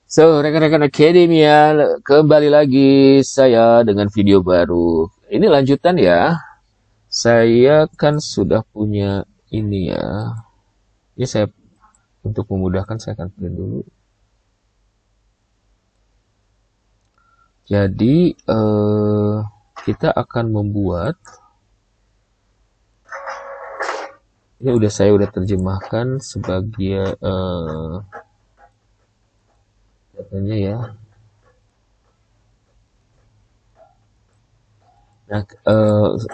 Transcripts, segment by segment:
So, rekan-rekan Akademia, kembali lagi saya dengan video baru. Ini lanjutan ya. Saya kan sudah punya ini ya. Ini saya untuk memudahkan saya akan print dulu. Jadi kita akan membuat ini saya udah terjemahkan sebagai katanya ya. Nah,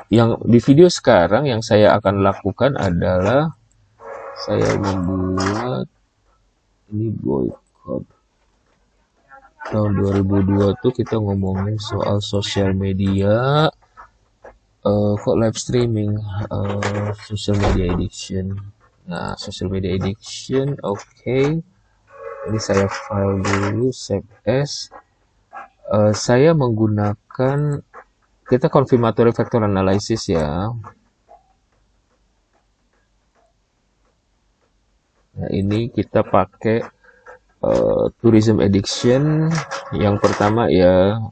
yang di video sekarang yang saya akan lakukan adalah saya membuat ini boycott. Tahun 2002 tuh kita ngomongin soal sosial media, kok live streaming, social media addiction. Nah, social media addiction, oke. Ini saya file dulu, save as. Saya menggunakan kita confirmatory factor analysis ya. Nah, ini kita pakai tourism addiction. Yang pertama ya,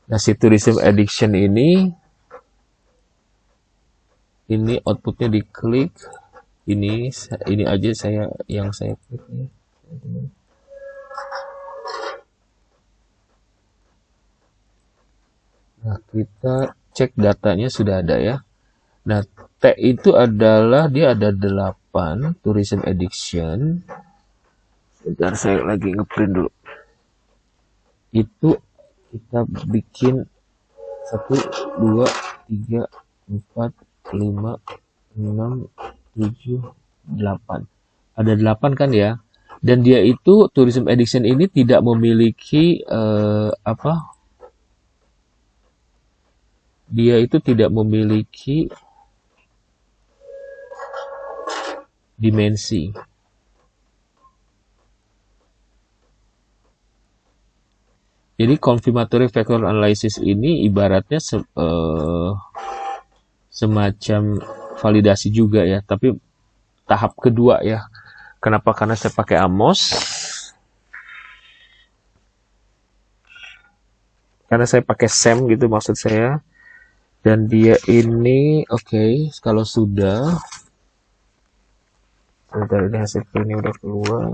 nah si tourism addiction ini outputnya diklik. Ini aja saya klik nih. Nah, kita cek datanya sudah ada ya. Nah, T itu adalah dia ada 8 tourism addiction. Sebentar saya lagi ngeprint dulu. Itu kita bikin 1, 2, 3, 4, 5, 6, 7, 8. Ada 8 kan ya. Dan dia itu tourism addiction ini tidak memiliki dia itu tidak memiliki dimensi. Jadi confirmatory factor analysis ini ibaratnya semacam validasi juga ya, tapi tahap kedua ya. Kenapa? Karena saya pakai Amos. Karena saya pakai SEM gitu maksud saya. Dan dia ini oke, kalau sudah sebentar, ini hasil ini udah keluar.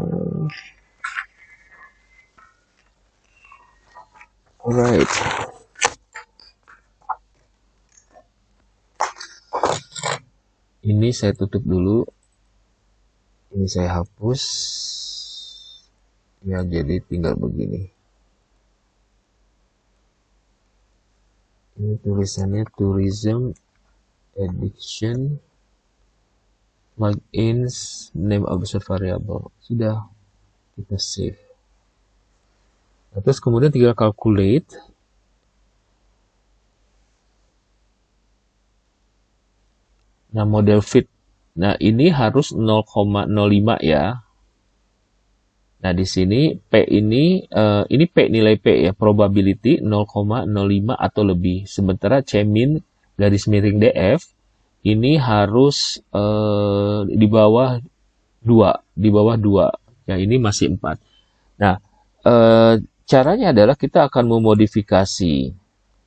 Alright. Ini saya tutup dulu. Ini saya hapus. Ya, jadi tinggal begini. Ini tulisannya tourism addiction plugins name observed variable. Sudah, kita save. Nah, terus kemudian tinggal calculate. Nah, model fit. Nah, ini harus 0,05 ya. Nah, di sini P ini P nilai P ya, probability 0,05 atau lebih. Sementara C min garis miring DF ini harus di bawah 2, Ya, ini masih 4. Nah, caranya adalah kita akan memodifikasi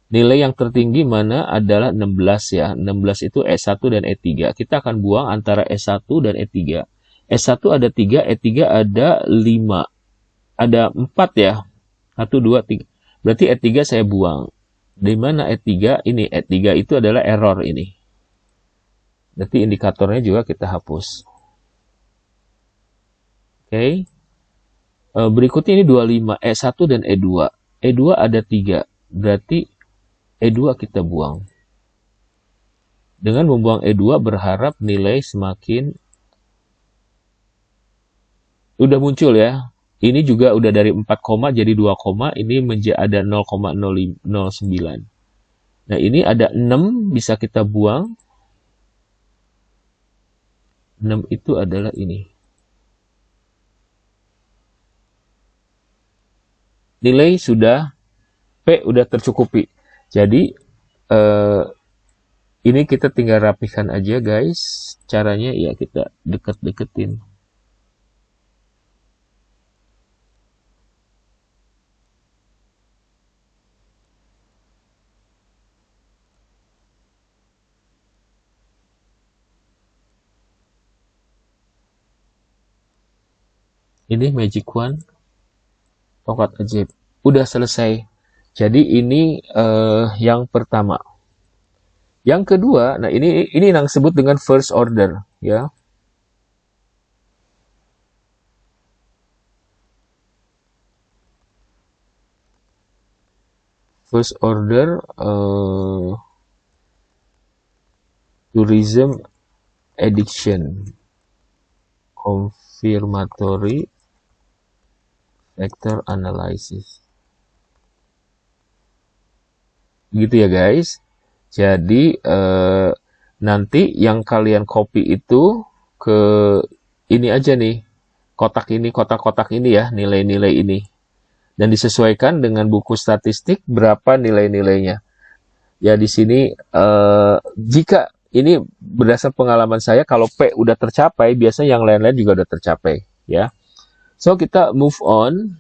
nilai yang tertinggi mana adalah 16 ya. 16 itu E1 dan E3. Kita akan buang antara E1 dan E3. E1 ada 3, E3 ada 5. Ada 4 ya. 1, 2, 3. Berarti E3 saya buang. Di mana E3? Ini E3 itu adalah error ini. Berarti indikatornya juga kita hapus. Oke. Berikutnya ini 25, E1 dan E2. E2 ada 3. Berarti E2 kita buang. Dengan membuang E2 berharap nilai semakin udah muncul ya. Ini juga udah dari 4, jadi 2, ini ada 0,09. Nah, ini ada 6 bisa kita buang. 6 itu adalah ini. Nilai sudah P udah tercukupi. Jadi Ini kita tinggal rapikan aja guys. Caranya ya kita deket-deketin. Ini magic wand, tongkat ajaib. Udah selesai. Jadi ini yang pertama. Yang kedua, nah ini yang disebut dengan first order, ya. First order tourism addiction, confirmatory factor analysis. Gitu ya guys. Jadi nanti yang kalian copy itu ke ini aja nih, kotak-kotak ini ya, nilai-nilai ini. Dan disesuaikan dengan buku statistik berapa nilai-nilainya. Ya di sini jika ini berdasar pengalaman saya, kalau P udah tercapai, biasanya yang lain-lain juga udah tercapai, ya. So kita move on.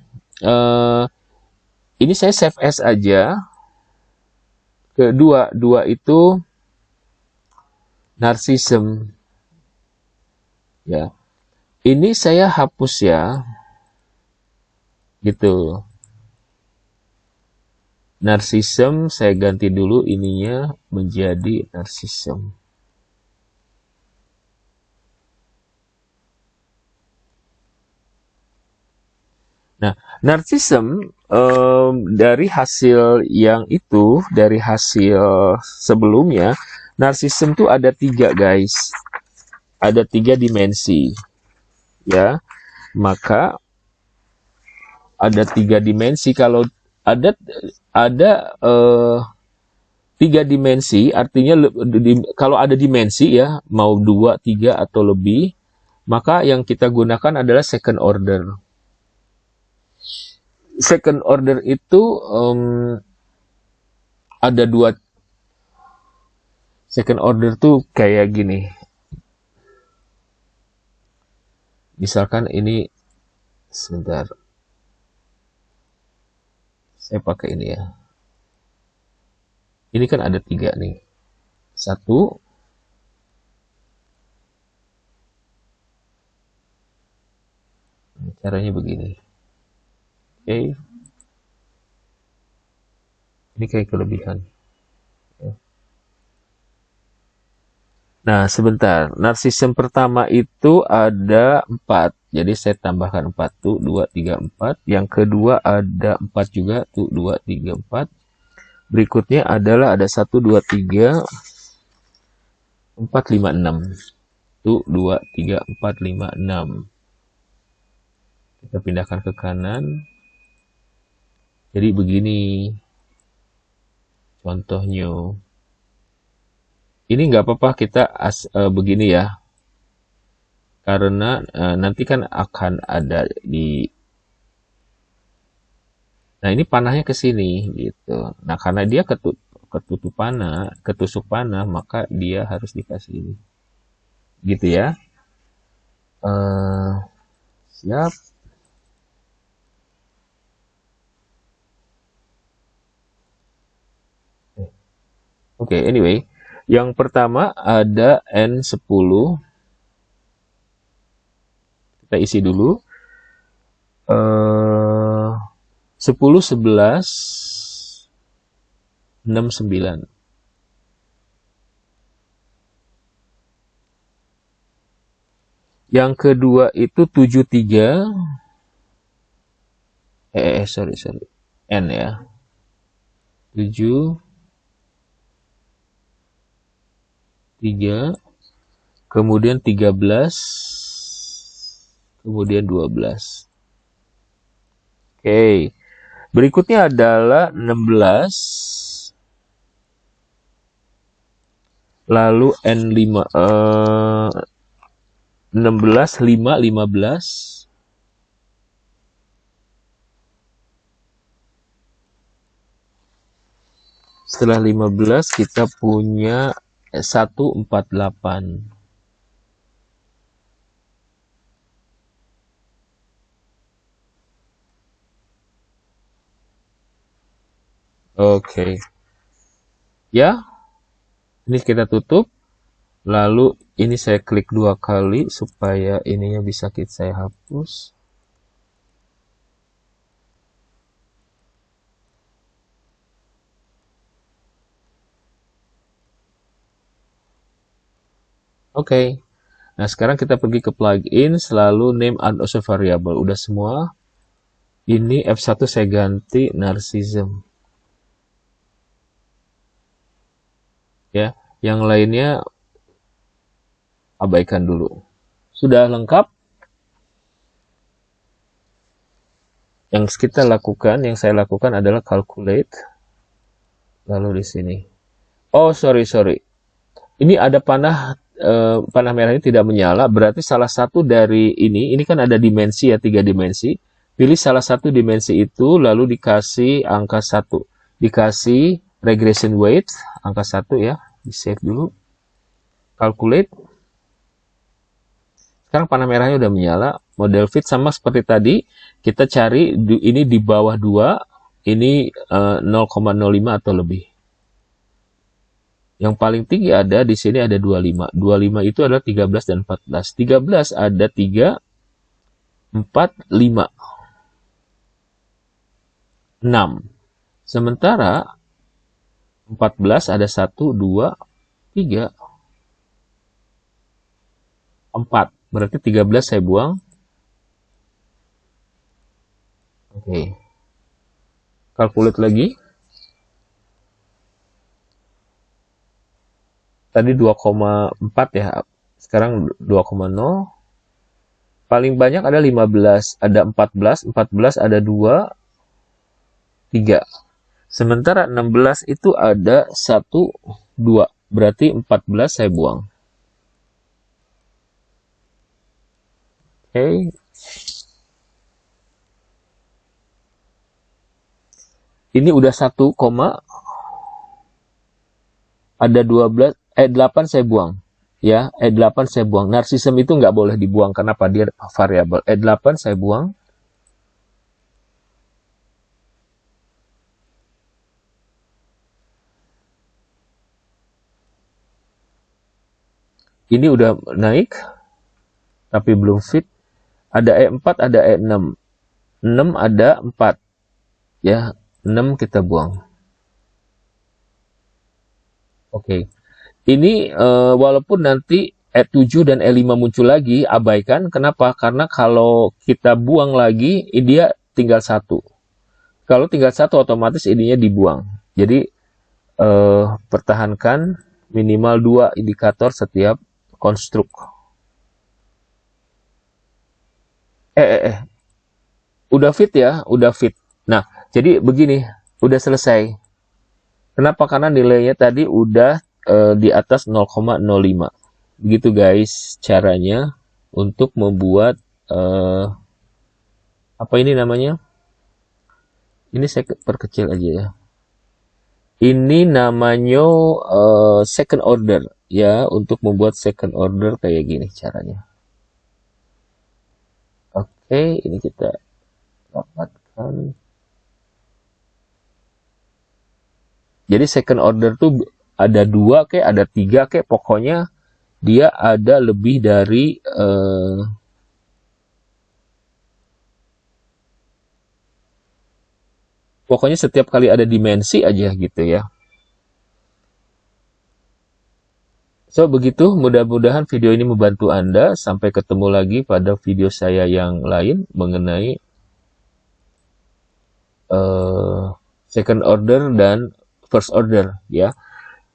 Ini saya save as aja. Kedua, dua itu narcissism. Ya. Ini saya hapus ya. Gitu. Narcissism saya ganti dulu ininya menjadi narcissism. Nah, narcissism dari hasil yang itu, dari hasil sebelumnya, narcissism tuh ada 3 guys. Ada 3 dimensi. Ya, maka ada 3 dimensi. Kalau ada 3 dimensi, artinya kalau ada dimensi ya, mau 2, 3 atau lebih, maka yang kita gunakan adalah second order. Second order itu ada 2. Second order tuh kayak gini. Misalkan ini, sebentar, saya pakai ini ya. Ini kan ada 3 nih. 1, caranya begini. Oke. Ini kayak kelebihan. Nah, sebentar. Narsisism pertama itu ada 4. Jadi saya tambahkan 4 tuh, 2, 3, 4. Yang kedua ada 4 juga tuh, 2, 3, 4. Berikutnya adalah ada 1, 2, 3, 4, 5, 6. Tuh, 2, 3, 4, 5, 6. Kita pindahkan ke kanan. Jadi begini contohnya. Ini nggak apa-apa kita begini ya, karena nanti kan akan ada di. Nah ini panahnya ke sini gitu. Nah karena dia ketusuk panah, maka dia harus dikasih ini. Gitu ya. Siap. Oke, anyway. Yang pertama ada N10. Kita isi dulu. 10, 11, 6, 9. Yang kedua itu 7, 3. Sorry. N ya. 7, 3, kemudian 13, kemudian 12. Oke. Berikutnya adalah 16, lalu N5, 16, 5, 15. Setelah 15 kita punya 148. Oke. Ya, ini kita tutup. Lalu ini saya klik 2 kali supaya ininya bisa saya hapus. Oke. Nah, sekarang kita pergi ke plugin, selalu name and also variable. Udah semua. Ini F1 saya ganti narcissism. Ya, yang lainnya abaikan dulu. Sudah lengkap. Yang kita lakukan, yang saya lakukan adalah calculate. Lalu di sini. Oh, sorry. Ini ada panah merah ini tidak menyala, berarti salah satu dari ini kan ada dimensi ya, 3 dimensi. Pilih salah satu dimensi itu, lalu dikasih angka 1. Dikasih regression weight, angka 1 ya. Di save dulu. Calculate. Sekarang panah merahnya udah menyala. Model fit sama seperti tadi. Kita cari ini di bawah 2. Ini 0,05 atau lebih. Yang paling tinggi ada di sini ada 25. 25 itu adalah 13 dan 14. 13 ada 3, 4, 5. 6. Sementara 14 ada 1, 2, 3, 4. Berarti 13 saya buang. Oke. Calculate lagi. Tadi 2,4 ya. Sekarang 2,0. Paling banyak ada 15. Ada 14. 14 ada 2, 3. Sementara 16 itu ada 1, 2. Berarti 14 saya buang. Oke. Ini udah 1, ada 12, 8 saya buang. Ya, 8 saya buang. Narcissism itu nggak boleh dibuang. Kenapa? Dia variabel. 8 saya buang. Ini udah naik, tapi belum fit. Ada E4, ada E6. 6 ada 4. Ya, 6 kita buang. Oke. Ini walaupun nanti E7 dan E5 muncul lagi, abaikan. Kenapa? Karena kalau kita buang lagi, dia tinggal 1. Kalau tinggal 1, otomatis ininya dibuang. Jadi, pertahankan minimal 2 indikator setiap konstruk. Udah fit ya? Udah fit. Nah, jadi begini, udah selesai. Kenapa? Karena nilainya tadi udah di atas 0,05. Begitu guys caranya untuk membuat apa ini namanya? Ini saya perkecil aja ya. Ini namanya second order ya, untuk membuat second order kayak gini caranya. Oke, ini kita dapatkan. Jadi second order tuh ada 2 kayak, ada 3 kayak, pokoknya dia ada lebih dari pokoknya setiap kali ada dimensi aja gitu ya. So begitu, mudah-mudahan video ini membantu Anda. Sampai ketemu lagi pada video saya yang lain mengenai second order dan first order ya.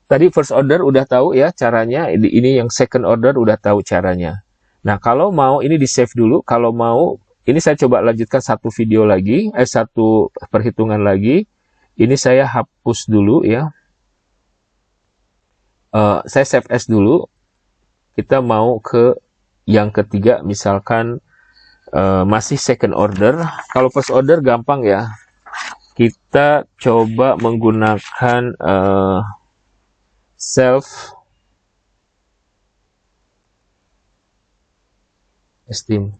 Tadi first order udah tahu ya caranya, ini yang second order udah tahu caranya. Nah, kalau mau ini di save dulu, kalau mau ini saya coba lanjutkan satu video lagi, satu perhitungan lagi. Ini saya hapus dulu ya. Saya save as dulu. Kita mau ke yang ketiga, misalkan masih second order. Kalau first order gampang ya. Kita coba menggunakan self esteem.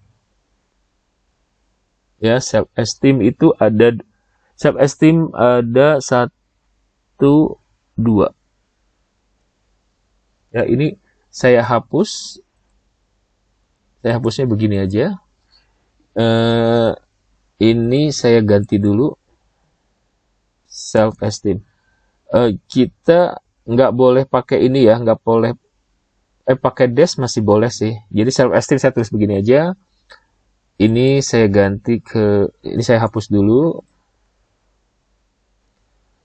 Ya, self esteem itu ada self esteem ada 1 2. Ya, ini saya hapus. Saya hapusnya begini aja. Ini saya ganti dulu self esteem. Kita nggak boleh pakai ini ya, nggak boleh pakai dash masih boleh sih. Jadi self esteem saya tulis begini aja. Ini saya ganti ke, ini saya hapus dulu.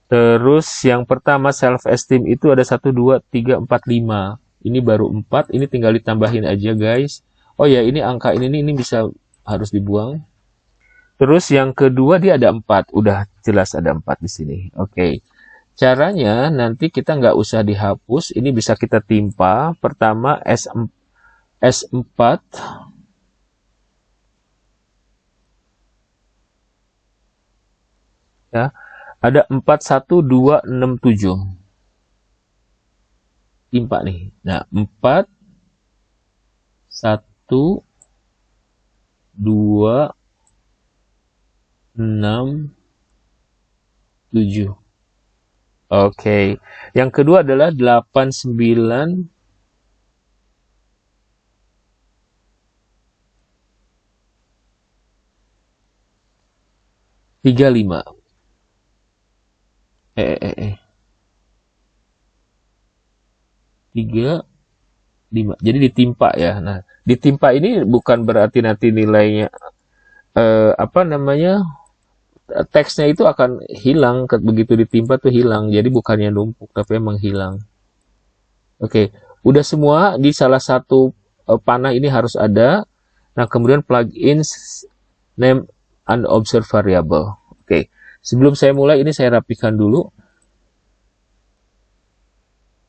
Terus yang pertama self esteem itu ada 1, 2, 3, 4, 5. Ini baru 4, ini tinggal ditambahin aja guys. Oh ya, ini angka ini bisa harus dibuang. Terus yang kedua dia ada 4, udah jelas ada 4 di sini. Oke. Caranya nanti kita nggak usah dihapus, ini bisa kita timpa. Pertama S4 ya. Ada 4, 1, 2, 6, 7. Timpa nih. Nah, 4 1 2 6 7. Oke. Yang kedua adalah 8 9 3 5. 3 5. Jadi ditimpa ya. Nah, ditimpa ini bukan berarti nanti nilainya apa namanya? Teksnya itu akan hilang begitu ditimpa tuh hilang. Jadi bukannya numpuk tapi emang hilang. Oke, udah semua di salah satu panah ini harus ada. Nah, kemudian plugin name unobserved variable. Oke, sebelum saya mulai ini saya rapikan dulu.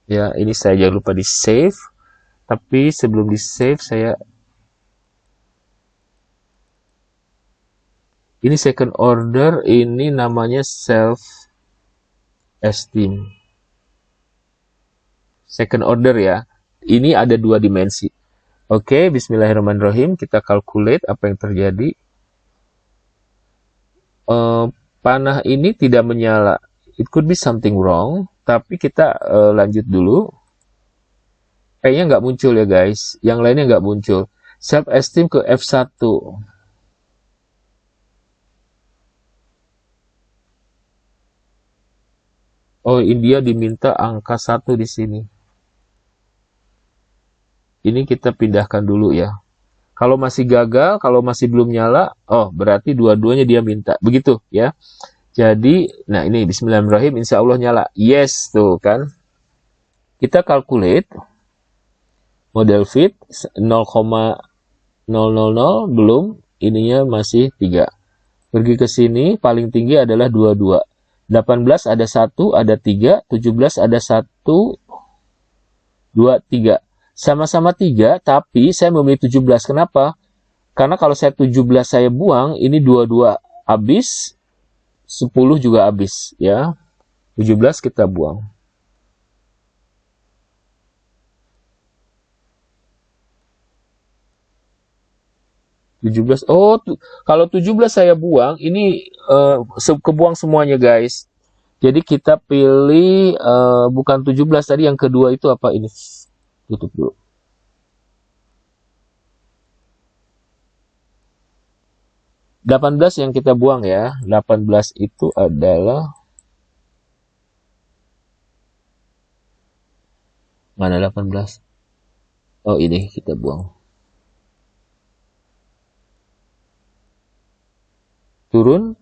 Ya, ini saya jangan lupa di save. Tapi sebelum di save saya ini second order, ini namanya self esteem. Second order ya. Ini ada 2 dimensi. Oke, bismillahirrahmanirrahim. Kita calculate apa yang terjadi. Panah ini tidak menyala. It could be something wrong. Tapi kita lanjut dulu. Kayaknya nggak muncul ya guys. Yang lainnya nggak muncul. Self esteem ke F1. Oh, India diminta angka 1 di sini. Ini kita pindahkan dulu ya. Kalau masih gagal, kalau masih belum nyala, oh berarti dua-duanya dia minta. Begitu ya. Jadi, nah ini bismillahirrahmanirrahim, insya Allah nyala. Yes, tuh kan. Kita calculate. Model fit 0,000 belum. Ininya masih 3. Pergi ke sini, paling tinggi adalah 22. 18 ada 1, ada 3. 17 ada 1, 2, 3. Sama-sama 3, tapi saya memilih 17. Kenapa? Karena kalau saya 17 saya buang, ini 22 habis, 10 juga habis. Ya, 17 kita buang. Oh, kalau 17 saya buang, ini kebuang semuanya guys. Jadi kita pilih bukan 17 tadi, yang kedua itu apa ini? Tutup dulu. Delapan belas yang kita buang ya. 18 itu adalah mana 18? Oh, ini kita buang. Turun.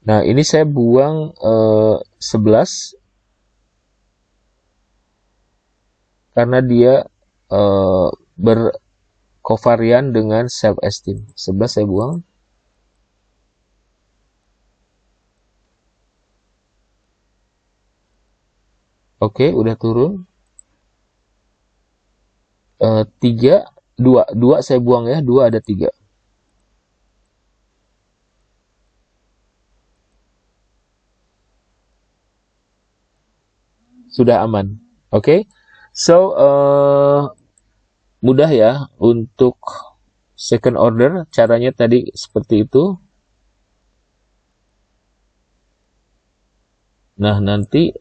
Nah, ini saya buang 11 karena dia berkovarian dengan self esteem. 11 saya buang. Oke, udah turun. 3, 2 saya buang ya. 2 ada 3. Sudah aman. Oke. So, mudah ya untuk second order. Caranya tadi seperti itu. Nah, nanti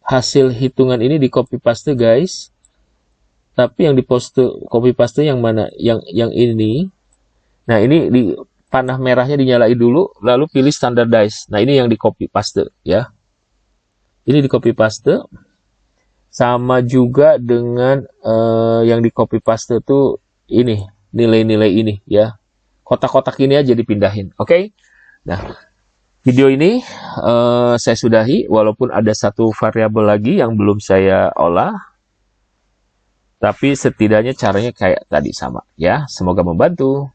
hasil hitungan ini di copy paste guys. Tapi yang di copy paste yang mana? Yang ini. Nah, ini di panah merahnya dinyalain dulu, lalu pilih standardize. Nah, ini yang di copy paste ya. Ini di copy paste. Sama juga dengan yang di copy paste tuh ini, nilai-nilai ini ya. Kotak-kotak ini aja dipindahin. Oke? Nah, video ini saya sudahi, walaupun ada satu variabel lagi yang belum saya olah. Tapi setidaknya caranya kayak tadi sama ya. Semoga membantu.